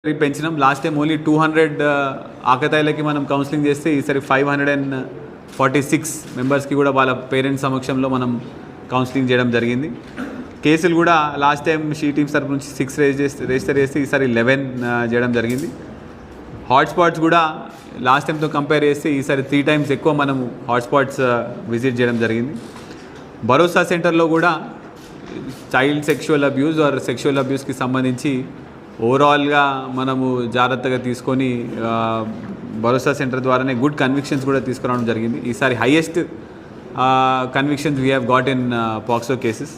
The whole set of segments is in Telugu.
పెంచినాం. లాస్ట్ టైం ఓన్లీ 200 ఆకతాయిలకి మనం కౌన్సిలింగ్ చేస్తే ఈసారి 546 మెంబర్స్కి కూడా వాళ్ళ పేరెంట్స్ సమక్షంలో మనం కౌన్సిలింగ్ చేయడం జరిగింది. కేసులు కూడా లాస్ట్ టైం షీ టీమ్స్ తరపు నుంచి 6 రిజిస్టర్ చేస్తే ఈసారి 11 చేయడం జరిగింది. హాట్స్పాట్స్ కూడా లాస్ట్ టైంతో కంపేర్ చేస్తే ఈసారి 3 times ఎక్కువ మనము హాట్స్పాట్స్ విజిట్ చేయడం జరిగింది. భరోసా సెంటర్లో కూడా child sexual abuse or sexual అబ్యూస్కి సంబంధించి ఓవరాల్గా మనము జాగ్రత్తగా తీసుకొని భరోసా సెంటర్ ద్వారానే గుడ్ కన్విక్షన్స్ కూడా తీసుకురావడం జరిగింది. ఈసారి highest convictions we have got in POCSO cases.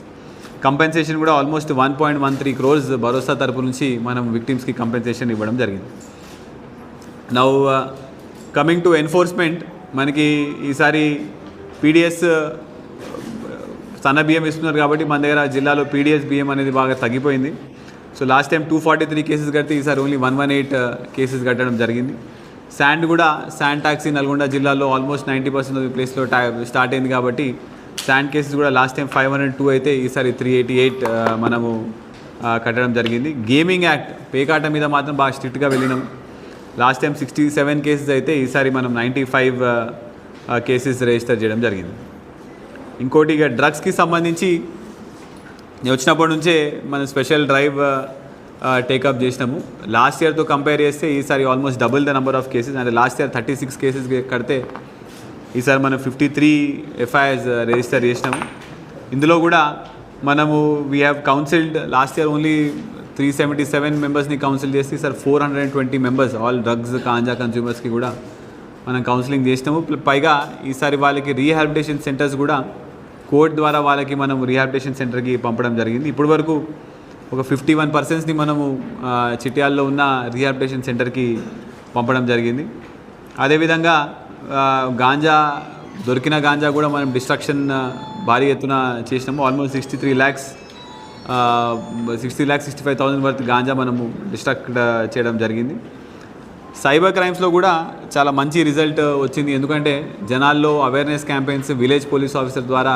Compensation కూడా ఆల్మోస్ట్ 1.13 crores భరోసా తరపు నుంచి మనం విక్టిమ్స్కి కంపెన్సేషన్ ఇవ్వడం జరిగింది. నౌ కమింగ్ టు ఎన్ఫోర్స్మెంట్, మనకి ఈసారి పీడిఎస్ సన్న బియ్యం ఇస్తున్నారు కాబట్టి మన దగ్గర జిల్లాలో పీడిఎస్ బియ్యం అనేది బాగా తగ్గిపోయింది. సో లాస్ట్ టైం 243 కేసెస్ కడితే ఈసారి ఓన్లీ 118 కేసెస్ కట్టడం జరిగింది. శాండ్ కూడా శాండ్ ట్యాక్సీ నల్గొండ జిల్లాలో ఆల్మోస్ట్ 90% ఆఫ్ ప్లేస్లో స్టార్ట్ అయింది కాబట్టి శాండ్ కేసెస్ కూడా లాస్ట్ టైం 502 అయితే ఈసారి 388 మనము కట్టడం జరిగింది. గేమింగ్ యాక్ట్ పేకాట మీద మాత్రం బాగా స్ట్రిక్ట్గా వెళ్ళినాం. లాస్ట్ టైం 67 కేసెస్ అయితే ఈసారి మనం 95 కేసెస్ రిజిస్టర్ చేయడం జరిగింది. ఇంకోటి ఇక డ్రగ్స్కి సంబంధించి నేను వచ్చినప్పటి నుంచే మనం స్పెషల్ డ్రైవ్ టేకప్ చేసినాము. లాస్ట్ ఇయర్తో కంపేర్ చేస్తే ఈసారి almost double the number of cases. అంటే లాస్ట్ ఇయర్ 36 కేసెస్ కడితే ఈసారి మనం 53 FIRs రిజిస్టర్ చేసినాము. ఇందులో కూడా మనము we have counselled last year only 377 మెంబర్స్ని కౌన్సిల్ చేస్తే ఈసారి 420 మెంబర్స్ ఆల్ డ్రగ్స్ గాంజా కన్జ్యూమర్స్కి కూడా మనం కౌన్సిలింగ్ చేసినాము. పైగా ఈసారి వాళ్ళకి రీహాబిలిటేషన్ సెంటర్స్ కూడా కోర్ట్ ద్వారా వాళ్ళకి మనం రీహాబిలిటేషన్ సెంటర్కి పంపడం జరిగింది. ఇప్పటి వరకు ఒక 51% మనము చిట్యాల్లో ఉన్న రీహాబిలిటేషన్ సెంటర్కి పంపడం జరిగింది. అదేవిధంగా గాంజా దొరికిన గాంజా కూడా మనం డిస్ట్రక్షన్ భారీ ఎత్తున చేసినాము. ఆల్మోస్ట్ 60,65,000 వర్త్ గాంజా మనము డిస్ట్రక్ట్ చేయడం జరిగింది. సైబర్ క్రైమ్స్లో కూడా చాలా మంచి రిజల్ట్ వచ్చింది. ఎందుకంటే జనాల్లో awareness campaigns village police officer ద్వారా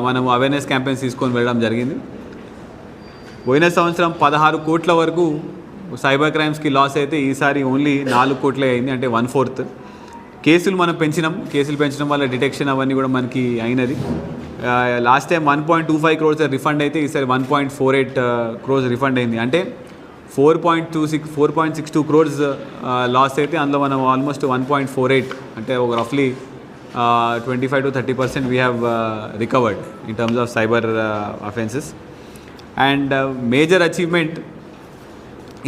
మనము అవేర్నెస్ క్యాంపెయిన్స్ తీసుకొని వెళ్ళడం జరిగింది. పోయిన సంవత్సరం 16 కోట్ల వరకు సైబర్ క్రైమ్స్కి లాస్ అయితే ఈసారి ఓన్లీ 4 కోట్లే అయింది, అంటే 1/4. కేసులు మనం కేసులు పెంచడం వల్ల డిటెక్షన్ అవన్నీ కూడా మనకి అయినది. లాస్ట్ టైం 1.25 crores రిఫండ్ అయితే ఈసారి 1.48 crores రిఫండ్ అయింది. అంటే 4.62 crores లాస్ అయితే అందులో మనం ఆల్మోస్ట్ 1.48 అంటే ఒక రఫ్లీ 25 to 30% we have recovered in terms of cyber offences. And major achievement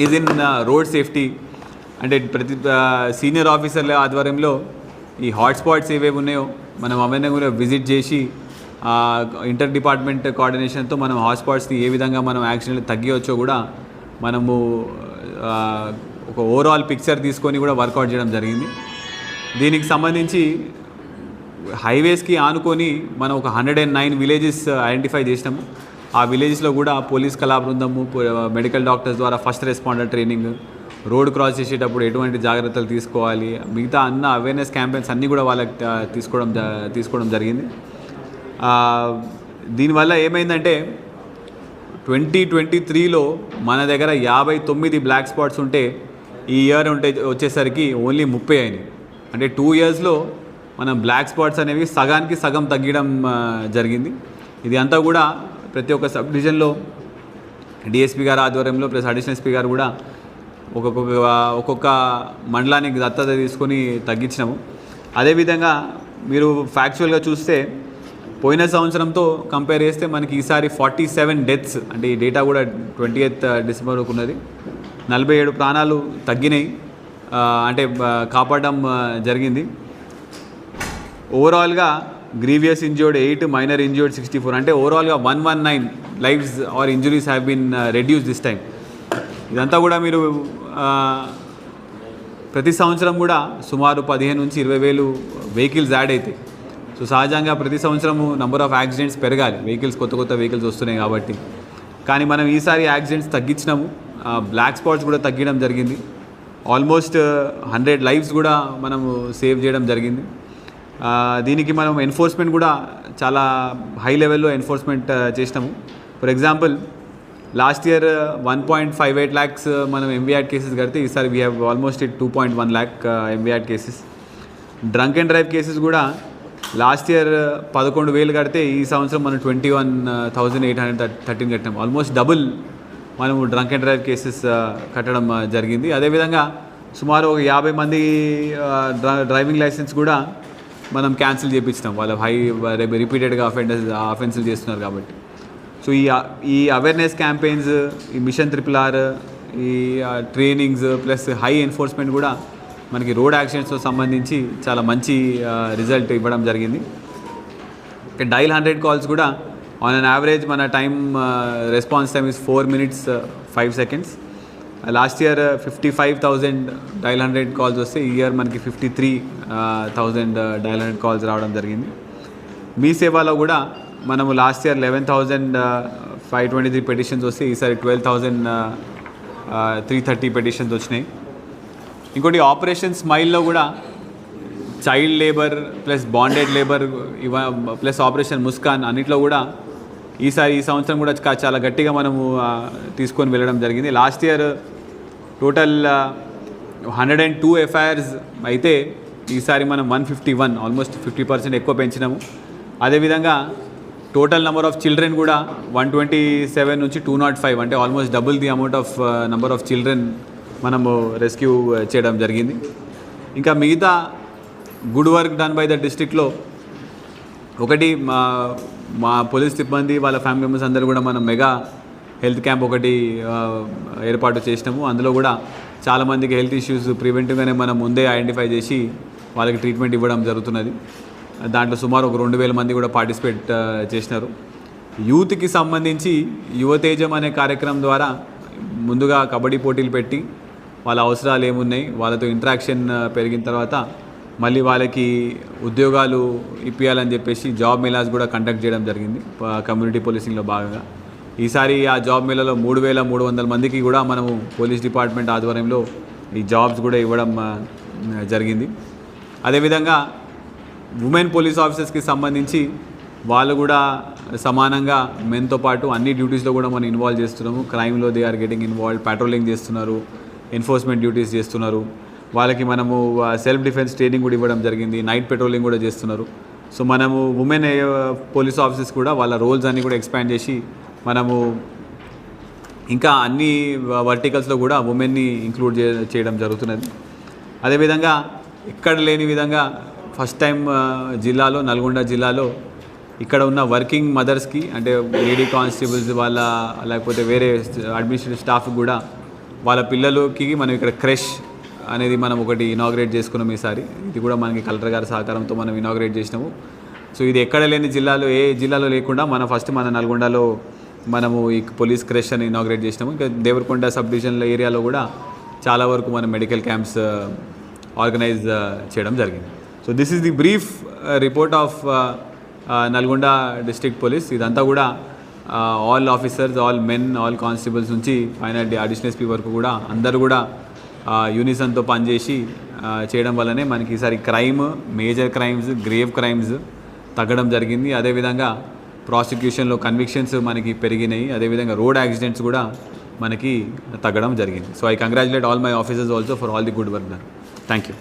is in road safety. అంటే ప్రతి సీనియర్ ఆఫీసర్ల ఆధ్వర్యంలో ఈ హాట్స్పాట్స్ ఏవేవి ఉన్నాయో మనం అవన్నీ కూడా విజిట్ చేసి ఇంటర్ డిపార్ట్మెంట్ కోఆర్డినేషన్తో మనం హాట్స్పాట్స్ని ఏ విధంగా మనం యాక్సిడెంట్లు తగ్గించవచ్చో కూడా మనము ఒక ఓవరాల్ పిక్చర్ తీసుకొని కూడా వర్కౌట్ చేయడం జరిగింది. దీనికి సంబంధించి హైవేస్కి ఆనుకొని మనం ఒక 109 విలేజెస్ ఐడెంటిఫై చేసినాము. ఆ విలేజెస్లో కూడా పోలీస్ కళా బృందము, మెడికల్ డాక్టర్స్ ద్వారా first responder training, road cross చేసేటప్పుడు ఎటువంటి జాగ్రత్తలు తీసుకోవాలి, మిగతా అన్న అవేర్నెస్ క్యాంపెయిన్స్ అన్నీ కూడా వాళ్ళకి తీసుకోవడం జరిగింది. దీనివల్ల ఏమైందంటే 2023లో మన దగ్గర 59 బ్లాక్ స్పాట్స్ ఉంటే ఈ ఇయర్ వచ్చేసరికి ఓన్లీ 30 అయినాయి. అంటే 2 yearsలో మనం బ్లాక్ స్పాట్స్ అనేవి సగానికి సగం తగ్గడం జరిగింది. ఇది అంతా కూడా ప్రతి ఒక్క సబ్ డివిజన్లో డిఎస్పీ గారు ఆధ్వర్యంలో ప్లస్ అడిషనల్ ఎస్పీ గారు కూడా ఒక్కొక్క మండలానికి దత్తత తీసుకొని తగ్గించినాము. అదేవిధంగా మీరు ఫ్యాక్చువల్గా చూస్తే పోయిన సంవత్సరంతో కంపేర్ చేస్తే మనకి ఈసారి 47 డెత్స్, అంటే ఈ డేటా కూడా 28th December వరకు ఉన్నది. 47 ప్రాణాలు తగ్గినాయి, అంటే కాపాడడం జరిగింది. ఓవరాల్గా గ్రీవియస్ ఇంజ్యూర్డ్ 8, మైనర్ ఇంజ్యూర్డ్ 64, అంటే ఓవరాల్గా 119 lives are injuries have been reduce this time. ఇదంతా కూడా మీరు ప్రతి సంవత్సరం కూడా సుమారు 15 నుంచి 20,000 వెహికల్స్ యాడ్ అవుతాయి. సో సహజంగా ప్రతి సంవత్సరము నెంబర్ ఆఫ్ యాక్సిడెంట్స్ పెరగాలి, కొత్త వెహికల్స్ వస్తున్నాయి కాబట్టి. కానీ మనం ఈసారి యాక్సిడెంట్స్ తగ్గించినాము. బ్లాక్ స్పాట్స్ కూడా తగ్గడం జరిగింది. ఆల్మోస్ట్ 100 లైవ్స్ కూడా మనము సేవ్ చేయడం జరిగింది. దీనికి మనం ఎన్ఫోర్స్మెంట్ కూడా చాలా హై లెవెల్లో ఎన్ఫోర్స్మెంట్ చేసినాము. For example last year 1.58 lakhs మనం MVAD కేసెస్ కడితే ఈసారి we have almost 2.1 lakh MVAD cases. Drunk and drive cases కూడా లాస్ట్ ఇయర్ 11,000 కడితే ఈ సంవత్సరం మనం 21,813 కట్టాం. ఆల్మోస్ట్ డబుల్ మనము డ్రంక్ అండ్ డ్రైవ్ కేసెస్ కట్టడం జరిగింది. అదేవిధంగా సుమారు ఒక 50 మంది డ్రైవింగ్ లైసెన్స్ కూడా మనం క్యాన్సిల్ చేయించినాం. వాళ్ళ రిపీటెడ్గా అఫెన్సులు చేస్తున్నారు కాబట్టి. సో ఈ అవేర్నెస్ క్యాంపెయిన్స్, ఈ మిషన్ RRR, ఈ ట్రైనింగ్స్ ప్లస్ హై ఎన్ఫోర్స్మెంట్ కూడా మనకి రోడ్ యాక్సిడెంట్స్తో సంబంధించి చాలా మంచి రిజల్ట్ ఇవ్వడం జరిగింది. డైల్ 100 calls కూడా ఆన్ అన్ యావరేజ్ మన time response time is 4 minutes 5 seconds. Last year 55,000 dial 100 calls వస్తే ఈ ఇయర్ మనకి 53,000 డైల్ 100 calls రావడం జరిగింది. మీ సేవలో కూడా మనము లాస్ట్ ఇయర్ 11,523 పెటిషన్స్ వస్తే ఈసారి 12,330 పెటిషన్స్ వచ్చినాయి. ఇంకోటి ఆపరేషన్ స్మైల్లో కూడా child labour plus bonded labour plus operation Muskaan అన్నిట్లో కూడా ఈ సంవత్సరం కూడా చాలా గట్టిగా మనము తీసుకొని వెళ్ళడం జరిగింది. లాస్ట్ ఇయర్ టోటల్ 102 FIRs అయితే ఈసారి మనం 151, ఆల్మోస్ట్ 50% ఎక్కువ పెంచినాము. అదేవిధంగా టోటల్ నెంబర్ ఆఫ్ చిల్డ్రన్ కూడా 127 నుంచి 205, అంటే almost double the amount of number of children మనము రెస్క్యూ చేయడం జరిగింది. ఇంకా మిగతా good work done by the డిస్ట్రిక్ట్లో ఒకటి మా పోలీస్ సిబ్బంది వాళ్ళ ఫ్యామిలీ మెంబర్స్ అందరూ కూడా మనం మెగా హెల్త్ క్యాంప్ ఒకటి ఏర్పాటు చేసినాము. అందులో కూడా చాలామందికి హెల్త్ ఇష్యూస్ ప్రివెంటివ్గానే మనం ముందే ఐడెంటిఫై చేసి వాళ్ళకి ట్రీట్మెంట్ ఇవ్వడం జరుగుతున్నది. దాంట్లో సుమారు ఒక 2,000 మంది కూడా పార్టిసిపేట్ చేసినారు. యూత్కి సంబంధించి యువతేజం అనే కార్యక్రమం ద్వారా ముందుగా కబడ్డీ పోటీలు పెట్టి వాళ్ళ అవసరాలు ఏమున్నాయి, వాళ్ళతో ఇంటరాక్షన్ పెరిగిన తర్వాత మళ్ళీ వాళ్ళకి ఉద్యోగాలు ఇప్పించాలని చెప్పేసి జాబ్ మేళాస్ కూడా కండక్ట్ చేయడం జరిగింది కమ్యూనిటీ పోలీసింగ్లో భాగంగా. ఈసారి ఆ జాబ్ మేళాలో 3,300 మందికి కూడా మనము పోలీస్ డిపార్ట్మెంట్ ఆధ్వర్యంలో ఈ జాబ్స్ కూడా ఇవ్వడం జరిగింది. అదేవిధంగా ఉమెన్ పోలీస్ ఆఫీసర్స్కి సంబంధించి వాళ్ళు కూడా సమానంగా మెన్తో పాటు అన్ని డ్యూటీస్లో కూడా మనం ఇన్వాల్వ్ చేస్తున్నాము. క్రైమ్లో they are getting involve, patrolling చేస్తున్నారు, ఎన్ఫోర్స్మెంట్ డ్యూటీస్ చేస్తున్నారు. వాళ్ళకి మనము సెల్ఫ్ డిఫెన్స్ ట్రైనింగ్ కూడా ఇవ్వడం జరిగింది, నైట్ పెట్రోలింగ్ కూడా చేస్తున్నారు. సో మనము ఉమెన్ పోలీస్ ఆఫీసర్స్ కూడా వాళ్ళ రోల్స్ అన్నీ కూడా ఎక్స్పాండ్ చేసి మనము ఇంకా అన్ని వర్టికల్స్లో కూడా ఉమెన్ని ఇంక్లూడ్ చేయడం జరుగుతున్నది. అదేవిధంగా ఎక్కడ లేని విధంగా ఫస్ట్ టైం జిల్లాలో, నల్గొండ జిల్లాలో ఇక్కడ ఉన్న వర్కింగ్ మదర్స్కి, అంటే లేడీ కానిస్టేబుల్స్ వాళ్ళ లేకపోతే వేరే అడ్మినిస్ట్రేటివ్ స్టాఫ్కి కూడా వాళ్ళ పిల్లలకి మనం ఇక్కడ క్రష్ అనేది మనం ఒకటి ఇనాగ్రేట్ చేసుకున్నాం ఈసారి. ఇది కూడా మనకి కలెక్టర్ గారి సహకారంతో మనం ఇనాగ్రేట్ చేసినాము. సో ఇది ఎక్కడ లేని జిల్లాలో, ఏ జిల్లాలో లేకుండా మన నల్గొండలో మనము ఈ పోలీస్ క్రష్ అని ఇనాగ్రేట్ చేసినాము. ఇంకా దేవరకొండ సబ్ డివిజన్ల ఏరియాలో కూడా చాలా వరకు మనం మెడికల్ క్యాంప్స్ ఆర్గనైజ్ చేయడం జరిగింది. So this is the brief report of Nalgonda district police. ఇదంతా కూడా all officers, all men, all constables నుంచి పైన అడిషనల్ ఎస్పీ వరకు కూడా అందరూ కూడా యూనిసన్తో పనిచేసి చేయడం వల్లనే మనకి ఈసారి crime, major crimes, grave crimes తగ్గడం జరిగింది. అదేవిధంగా ప్రాసిక్యూషన్లో కన్విక్షన్స్ మనకి పెరిగినాయి. అదేవిధంగా రోడ్ యాక్సిడెంట్స్ కూడా మనకి తగ్గడం జరిగింది. So I congratulate all my officers also for all the good work done. Thank you.